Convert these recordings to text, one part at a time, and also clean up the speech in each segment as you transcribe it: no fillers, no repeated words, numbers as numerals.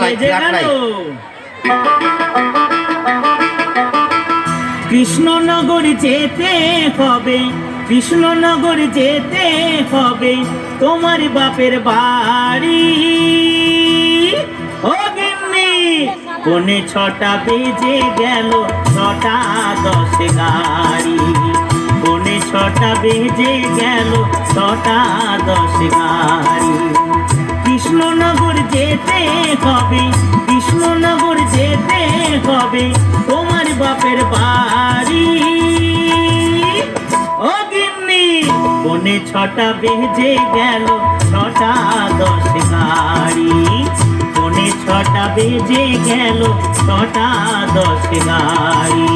বেজে গেল। কৃষ্ণনগর যেতে হবে, কৃষ্ণনগর যেতে হবে, তোমার বাপের বাড়ি। ও গিন্নি, পৌনে 6টা বেজে গেল, 6টা 10 গাড়ি। পৌনে 6টা বেজে গেল, 6টা 10 গাড়ি। কৃষ্ণনগর যেতে হবে, কৃষ্ণনগর যেতে হবে, তোমার বাপের বাড়ি। ও গিন্নি, পৌনে 6টা বেজে গেল, 6টা 10 গাড়ি। পৌনে 6টা বেজে গেল, 6টা 10 গাড়ি।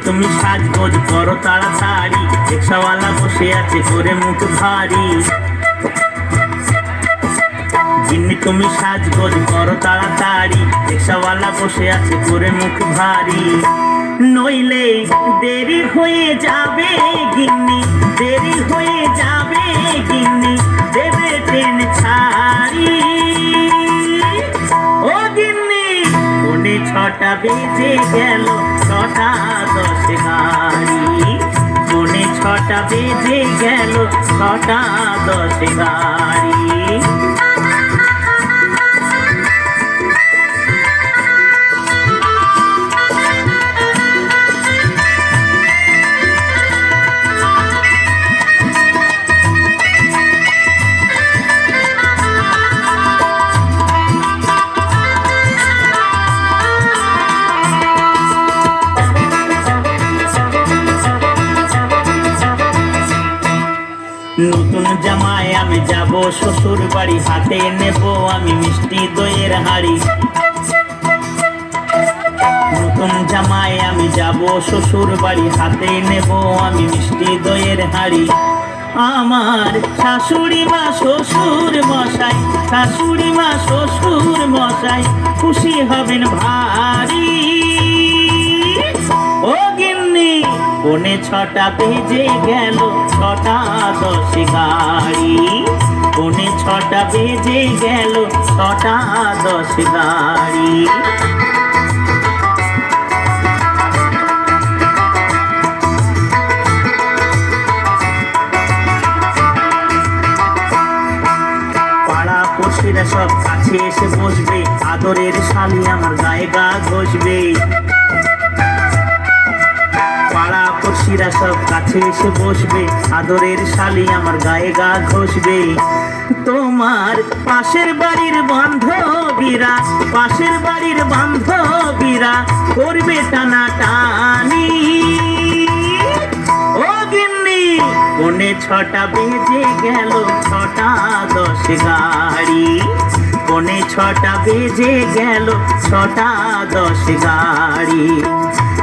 তুমি সাজগোজ করো তাড়াতাড়ি, রিক্সাওয়ালা বসে আছে করে মুখ ভারী। গিন্নি তুমি সাজগোজ করো তাড়াতাড়ি, রিক্সাওয়ালা বসে আছে করে মুখ ভারী। নইলে দেরি হয়ে যাবে গিন্নি, দেরি হয়ে যাবে গিন্নি, দেবে ট্রেন ছাড়ি। ও গিন্নি, পৌনে 6টা বেজে গেল, 6টা 10 গাড়ি। পৌনে 6টা বেজে গেল, 6টা 10 গাড়ি। নতুন জামায় আমি যাব শ্বশুর বাড়ি, হাতে নেব আমি মিষ্টি দইয়ের হাড়ি। নতুন জামায় আমি যাব শ্বশুর বাড়ি, হাতে নেব আমি মিষ্টি দইয়ের হাড়ি। আমার শাশুড়ি মা শ্বশুর মশাই, শাশুড়ি মা শ্বশুর মশাই খুশি হবেন ভারী। ও গিন্নি, পৌনে 6টা বেজে গেল, 6টা 10 গাড়ি। পৌনে 6টা বেজে গেল, 6টা 10 গাড়ি। পাড়া পড়শিরা সব কাছে এসে বসবে, আদরের শালি আমার গায়ে গা ঘষবে। পাড়া পড়শিরা সব কাছে এসে বসবে, আদরের শালি আমার গায়ে গা ঘষবে। তোমার পাশের বাড়ির বান্ধবীরা, পাশের বাড়ির বান্ধবীরা করবে টানা টানি। ও গিন্নি, পৌনে 6টা বেজে গেল, 6টা 10 গাড়ি। পৌনে 6টা বেজে গেল, 6টা 10 গাড়ি।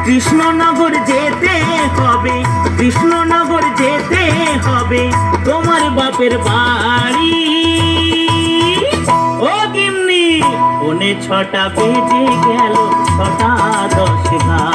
কৃষ্ণনগর যেতে হবে, কৃষ্ণনগর যেতে হবে, তোমার বাপের বাড়ি। ও গিন্নি, পৌনে 6টা বেজে গেল, 6টা 10 গাড়ি।